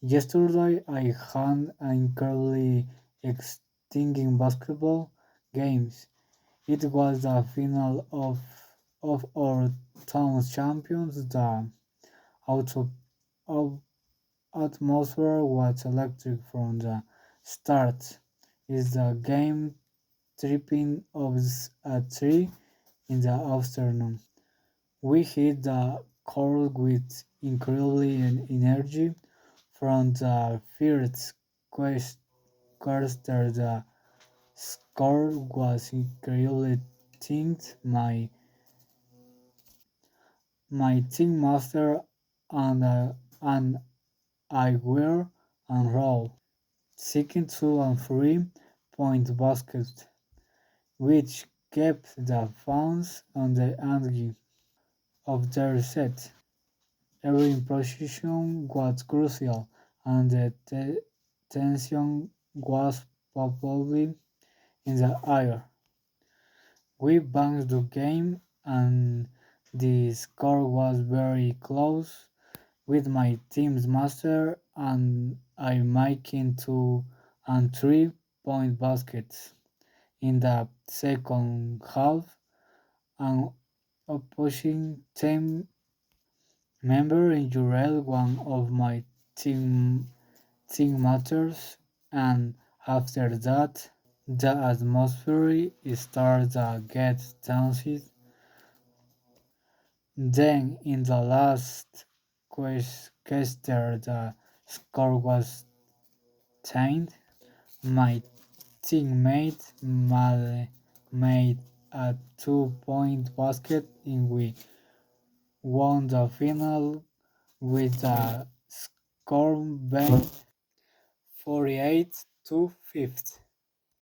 Yesterday I had an incredibly exciting basketball games. It was the final of our town's champions. The auto, of atmosphere was electric from the start. Is the game tripping of at 3 in the afternoon. We hit the court with incredibly energy from the first quarter. The score was incredibly think my team master and I were on roll, seeking 2 and 3 point baskets, which kept the fans on the edge of their set. Every position was crucial, and the tension was palpable in the air. We banked the game, and the score was very close, with my team's master and I making 2 and 3 point baskets. In the second half, an opposing team member injured one of my teammates, and after that, the atmosphere started to get tense. Then, in the last quarter, the score was tied. My teammate made a 2 point basket and we won the final with a score being 48 to 50.